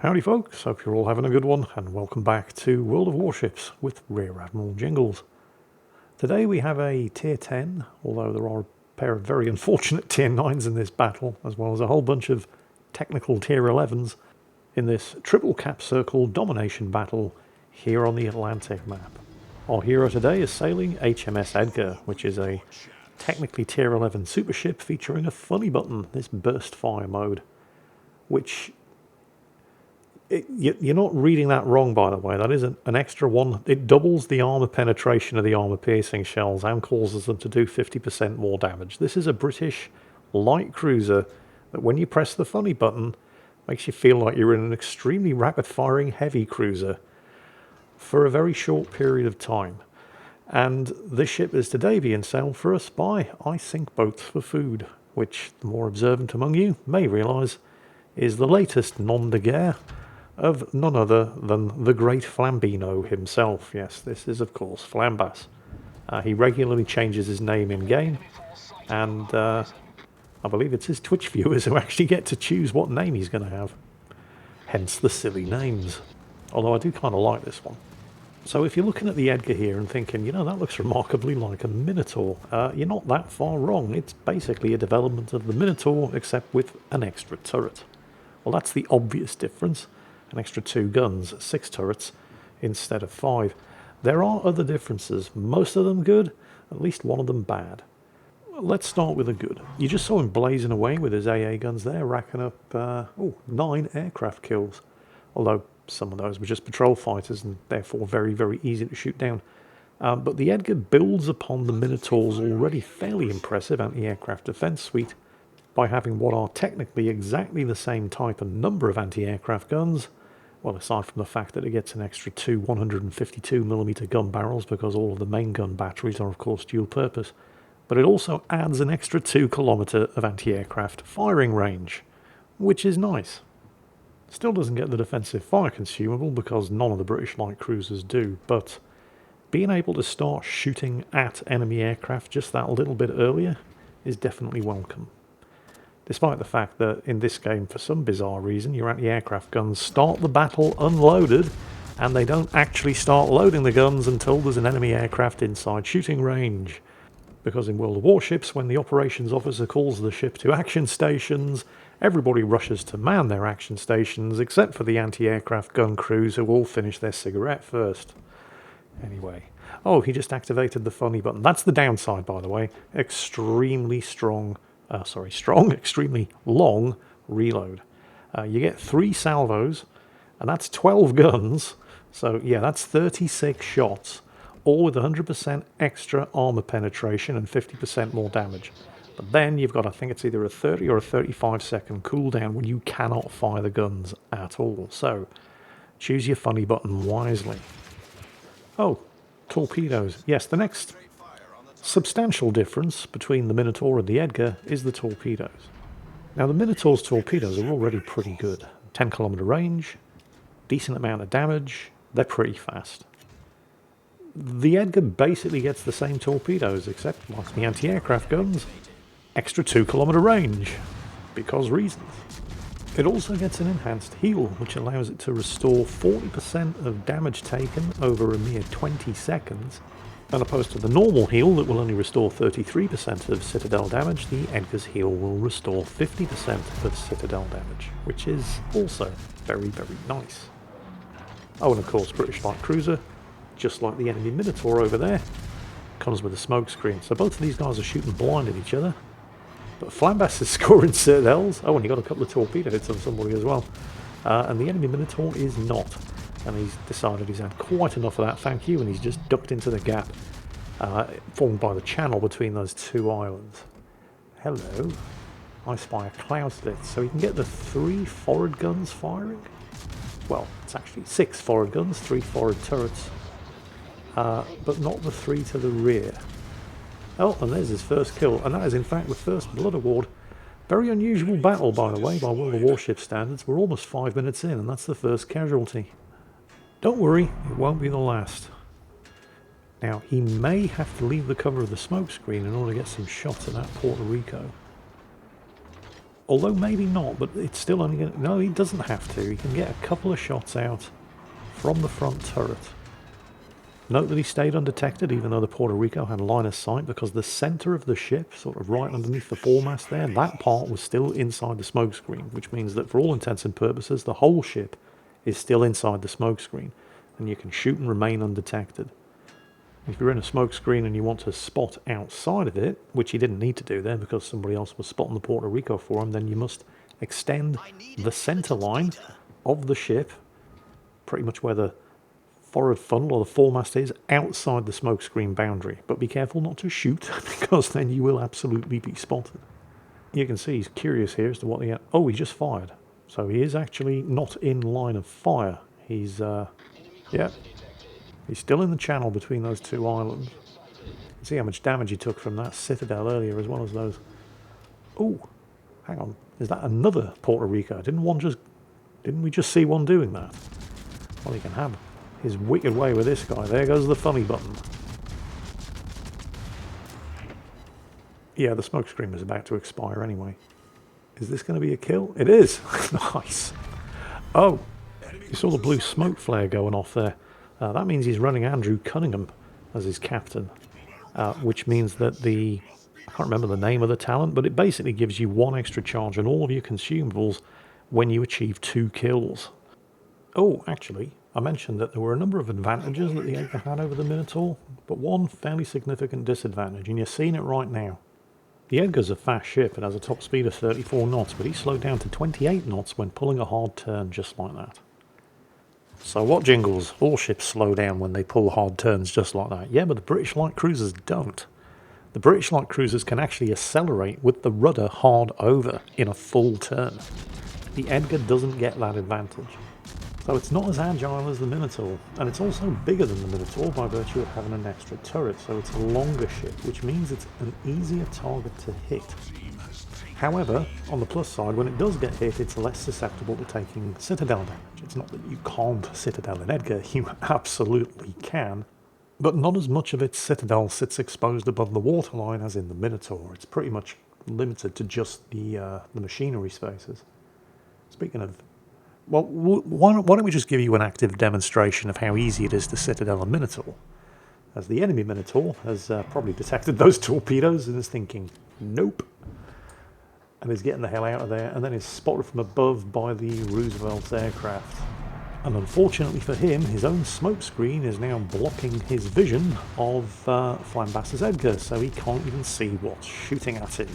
Howdy folks, hope you're all having a good one, and welcome back to World of Warships with Rear Admiral Jingles. Today we have a tier 10, although there are a pair of very unfortunate tier 9s in this battle, as well as a whole bunch of technical tier 11s in this triple cap circle domination battle here on the Atlantic map. Our hero today is sailing HMS Edgar, which is a technically tier 11 super ship featuring a funny button, this burst fire mode, which... You're not reading that wrong, by the way. That is an extra one. It doubles the armor penetration of the armor piercing shells and causes them to do 50% more damage. This is a British light cruiser that when you press the funny button makes you feel like you're in an extremely rapid firing heavy cruiser for a very short period of time. And this ship is today being sailed for us by I Sink Boats for Food, which the more observant among you may realise is the latest nom de guerre of none other than the Great Flambino himself. Yes, this is of course Flambas. He regularly changes his name in-game, and I believe it's his Twitch viewers who actually get to choose what name he's going to have. Hence the silly names. Although I do kind of like this one. So if you're looking at the Edgar here and thinking, you know, that looks remarkably like a Minotaur, you're not that far wrong. It's basically a development of the Minotaur, except with an extra turret. Well, that's the obvious difference. An extra 2 guns, 6 turrets instead of 5. There are other differences, most of them good, at least one of them bad. Let's start with the good. You just saw him blazing away with his AA guns there, racking up 9 aircraft kills. Although some of those were just patrol fighters and therefore very, very easy to shoot down. But the Edgar builds upon the Minotaur's already fairly impressive anti-aircraft defense suite by having what are technically exactly the same type and number of anti-aircraft guns. Well, aside from the fact that it gets an extra 2 152mm gun barrels because all of the main gun batteries are of course dual purpose, but it also adds an extra 2 km of anti-aircraft firing range, which is nice. Still doesn't get the defensive fire consumable because none of the British light cruisers do, but being able to start shooting at enemy aircraft just that little bit earlier is definitely welcome. Despite the fact that in this game, for some bizarre reason, your anti-aircraft guns start the battle unloaded, and they don't actually start loading the guns until there's an enemy aircraft inside shooting range. Because in World of Warships, when the operations officer calls the ship to action stations, everybody rushes to man their action stations, except for the anti-aircraft gun crews who all finish their cigarette first. Anyway. Oh, he just activated the funny button. That's the downside, by the way. Extremely extremely long reload. You get 3 salvos, and that's 12 guns, so yeah, that's 36 shots, all with 100% extra armor penetration and 50% more damage. But then you've got, I think it's either a 30 or a 35 second cooldown when you cannot fire the guns at all, so choose your funny button wisely. Oh, torpedoes. Yes, the next substantial difference between the Minotaur and the Edgar is the torpedoes. Now the Minotaur's torpedoes are already pretty good. 10 km range, decent amount of damage, they're pretty fast. The Edgar basically gets the same torpedoes, except like the anti-aircraft guns, extra 2 km range, because reasons. It also gets an enhanced heal, which allows it to restore 40% of damage taken over a mere 20 seconds, and opposed to the normal heal that will only restore 33% of citadel damage, the Edgar's heal will restore 50% of citadel damage, which is also very, very nice. Oh, and of course, British light cruiser, just like the enemy Minotaur over there, comes with a smoke screen. So both of these guys are shooting blind at each other, but Flambas is scoring citadels. Oh, and he got a couple of torpedo hits on somebody as well. And the enemy Minotaur is not. And he's decided he's had quite enough of that, thank you, and he's just ducked into the gap formed by the channel between those 2 islands. Hello. I spy a cloud slit, so he can get the 3 forward guns firing. Well, it's actually 6 forward guns, 3 forward turrets, but not the 3 to the rear. Oh, and there's his first kill, and that is in fact the first blood award. Very unusual battle, by the way, by World of Warships standards. We're almost 5 minutes in, and that's the first casualty. Don't worry, it won't be the last. Now, he may have to leave the cover of the smoke screen in order to get some shots at that Puerto Rico. Although maybe not, but it's still only going to... No, he doesn't have to. He can get a couple of shots out from the front turret. Note that he stayed undetected even though the Puerto Rico had line of sight, because the centre of the ship, sort of right underneath the foremast there, that part was still inside the smoke screen, which means that for all intents and purposes the whole ship is still inside the smoke screen, and you can shoot and remain undetected. If you're in a smoke screen and you want to spot outside of it, which you didn't need to do there because somebody else was spotting the Puerto Rico for him, then you must extend the centre line of the ship, pretty much where the forward funnel or the foremast is, outside the smoke screen boundary. But be careful not to shoot, because then you will absolutely be spotted. You can see he's curious here as to what the... Oh, he just fired. So he is actually not in line of fire. He's, yeah, he's still in the channel between those two islands. You see how much damage he took from that citadel earlier, as well as those... Oh, hang on. Is that another Puerto Rico? Didn't we just see one doing that? Well, he can have his wicked way with this guy. There goes the funny button. Yeah, the smoke screen was about to expire anyway. Is this going to be a kill? It is! Nice! Oh! You saw the blue smoke flare going off there. That means he's running Andrew Cunningham as his captain. Which means that the... I can't remember the name of the talent, but it basically gives you 1 extra charge on all of your consumables when you achieve 2 kills. Oh, actually, I mentioned that there were a number of advantages that the Edgar had over the Minotaur, but one fairly significant disadvantage, and you're seeing it right now. The Edgar's a fast ship. It has a top speed of 34 knots, but he slowed down to 28 knots when pulling a hard turn just like that. So what, Jingles? All ships slow down when they pull hard turns just like that. Yeah, but the British light cruisers don't. The British light cruisers can actually accelerate with the rudder hard over in a full turn. The Edgar doesn't get that advantage. So it's not as agile as the Minotaur, and it's also bigger than the Minotaur by virtue of having an extra turret, so it's a longer ship, which means it's an easier target to hit. However, on the plus side, when it does get hit, it's less susceptible to taking citadel damage. It's not that you can't citadel an Edgar, you absolutely can, but not as much of its citadel sits exposed above the waterline as in the Minotaur. It's pretty much limited to just the machinery spaces. Speaking of... Well, why don't we just give you an active demonstration of how easy it is to citadel a Minotaur? As the enemy Minotaur has probably detected those torpedoes and is thinking, nope, and is getting the hell out of there, and then is spotted from above by the Roosevelt's aircraft. And unfortunately for him, his own smoke screen is now blocking his vision of Flambas's Edgar, so he can't even see what's shooting at him,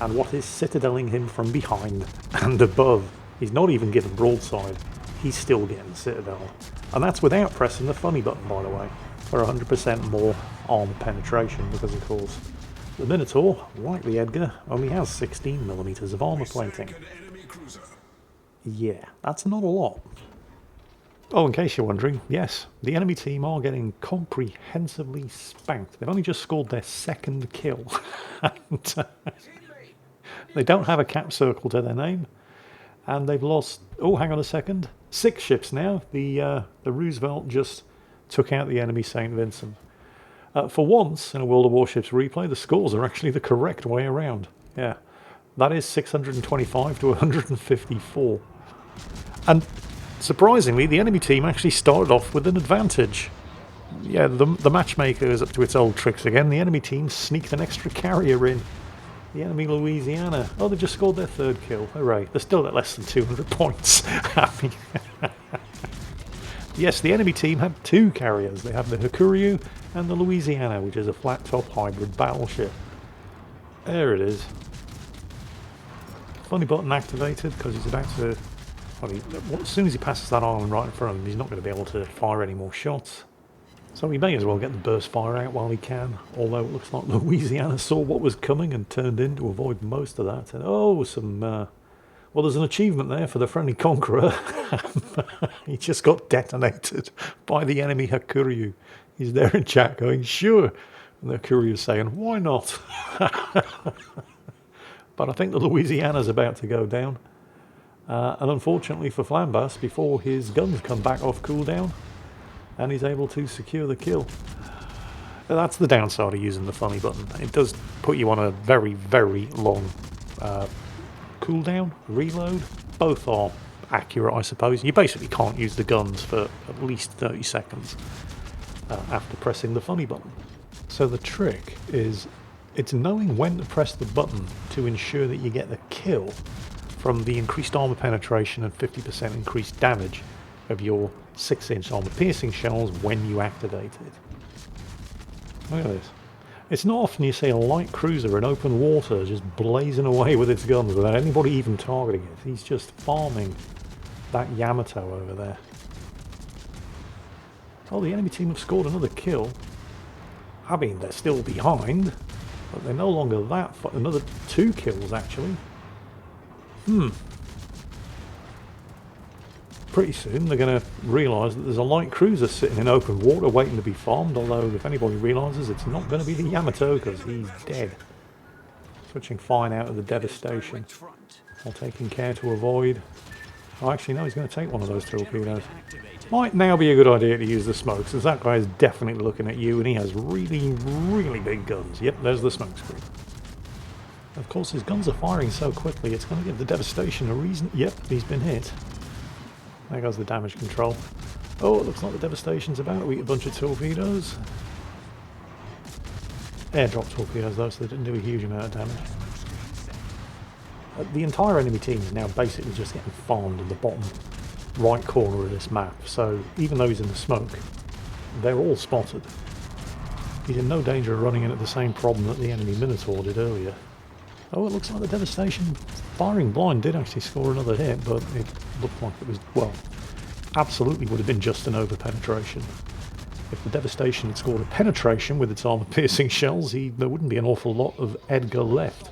and what is citadeling him from behind and above. He's not even given broadside, he's still getting citadel. And that's without pressing the funny button, by the way, for 100% more armor penetration, because of course the Minotaur, like the Edgar, only has 16mm of armor plating. Yeah, that's not a lot. Oh, in case you're wondering, yes, the enemy team are getting comprehensively spanked. They've only just scored their 2nd kill. And, they don't have a cap circle to their name. And they've lost, oh, hang on a second, 6 ships now. The Roosevelt just took out the enemy St. Vincent. For once, in a World of Warships replay, the scores are actually the correct way around. Yeah, that is 625 to 154. And surprisingly, the enemy team actually started off with an advantage. Yeah, the matchmaker is up to its old tricks again. The enemy team sneaked an extra carrier in. The enemy Louisiana. Oh, they've just scored their 3rd kill. Hooray. They're still at less than 200 points. Happy. Yes, the enemy team had 2 carriers. They have the Hakuryu and the Louisiana, which is a flat-top hybrid battleship. There it is. Funny button activated because he's about to... Well, as soon as he passes that island right in front of him, he's not going to be able to fire any more shots. So he may as well get the burst fire out while he can, although it looks like Louisiana saw what was coming and turned in to avoid most of that. And oh, well, there's an achievement there for the friendly conqueror. He just got detonated by the enemy Hakuryu. He's there in chat going, sure. And the Hakuryu's saying, why not? But I think the Louisiana's about to go down. And unfortunately for Flambas, before his guns come back off cooldown, and he's able to secure the kill. That's the downside of using the funny button. It does put you on a very, very long cooldown, reload, both are accurate, I suppose. You basically can't use the guns for at least 30 seconds after pressing the funny button. So the trick is, it's knowing when to press the button to ensure that you get the kill from the increased armor penetration and 50% increased damage of your 6-inch armor piercing shells when you activate it. Look at this. It's not often you see a light cruiser in open water just blazing away with its guns without anybody even targeting it. He's just farming that Yamato over there. Oh, the enemy team have scored another kill. I mean, they're still behind, but they're no longer that far. Another 2 kills, actually. Pretty soon they're going to realise that there's a light cruiser sitting in open water waiting to be farmed, although if anybody realises, it's not going to be the Yamato because he's dead. Switching fine out of the devastation, while taking care to avoid... Oh, actually no, he's going to take one of those torpedoes. Might now be a good idea to use the smokes, as that guy is definitely looking at you and he has really, really big guns. Yep, there's the smoke screen. Of course, his guns are firing so quickly, it's going to give the devastation a reason... Yep, he's been hit. There goes the damage control. Oh, it looks like the devastation's about to eat a bunch of torpedoes. Airdrop torpedoes though, so they didn't do a huge amount of damage. The entire enemy team is now basically just getting farmed in the bottom right corner of this map, so even though he's in the smoke, they're all spotted. He's in no danger of running into the same problem that the enemy Minotaur did earlier. Oh, it looks like the devastation firing blind did actually score another hit, but it looked like it was, well, absolutely would have been just an over-penetration. If the devastation had scored a penetration with its armor-piercing shells, there wouldn't be an awful lot of Edgar left.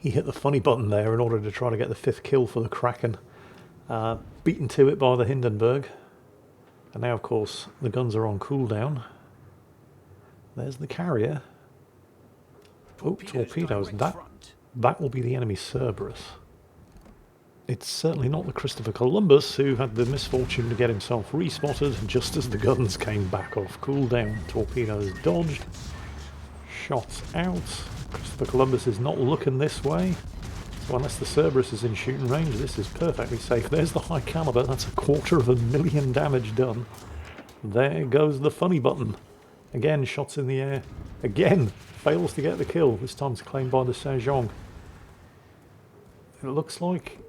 He hit the funny button there in order to try to get the 5th kill for the Kraken. Beaten to it by the Hindenburg. And now, of course, the guns are on cooldown. There's the carrier. Oh, torpedoes. That will be the enemy Cerberus. It's certainly not the Christopher Columbus, who had the misfortune to get himself respotted just as the guns came back off cooldown. Torpedoes dodged. Shots out. Christopher Columbus is not looking this way. So unless the Cerberus is in shooting range, this is perfectly safe. There's the high caliber. That's 250,000 damage done. There goes the funny button. Again, shots in the air. Again, fails to get the kill. This time it's claimed by the Sejong. It looks like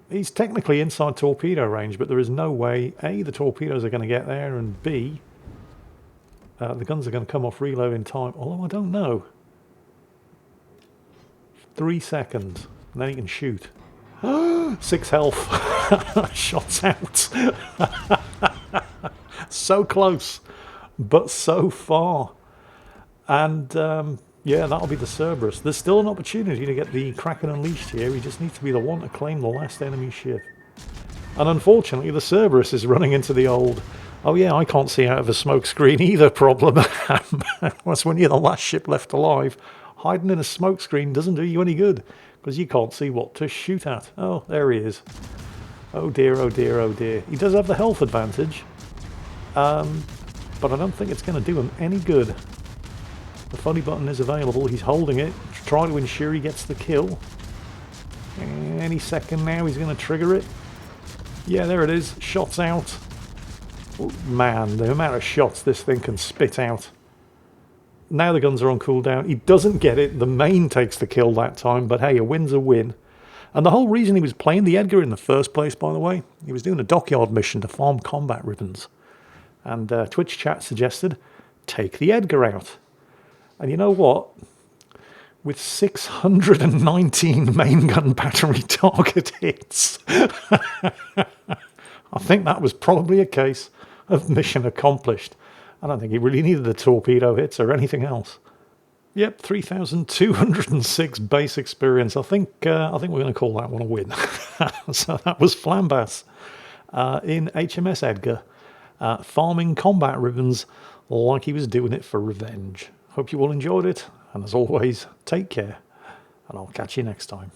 he's technically inside torpedo range, but there is no way, A, the torpedoes are going to get there, and B, the guns are going to come off reload in time. Although I don't know. 3 seconds, and then he can shoot. 6 health. Shots out. So close, but so far. And yeah, that'll be the Cerberus. There's still an opportunity to get the Kraken unleashed here. He just needs to be the one to claim the last enemy ship. And unfortunately, the Cerberus is running into the old, oh yeah, I can't see out of a smoke screen either problem. That's when you're the last ship left alive. Hiding in a smoke screen doesn't do you any good, because you can't see what to shoot at. Oh, there he is. Oh dear, oh dear, oh dear. He does have the health advantage, but I don't think it's going to do him any good. The funny button is available. He's holding it, trying to ensure he gets the kill. Any second now he's going to trigger it. Yeah, there it is. Shots out. Oh, man, the amount of shots this thing can spit out. Now the guns are on cooldown. He doesn't get it. The main takes the kill that time, but hey, a win's a win. And the whole reason he was playing the Edgar in the first place, by the way, he was doing a dockyard mission to farm combat ribbons. And Twitch chat suggested, take the Edgar out. And you know what? With 619 main gun battery target hits, I think that was probably a case of mission accomplished. I don't think he really needed the torpedo hits or anything else. Yep, 3,206 base experience. I think we're going to call that one a win. So that was Flambot in HMS Edgar, farming combat ribbons like he was doing it for revenge. Hope you all enjoyed it, and as always, take care, and I'll catch you next time.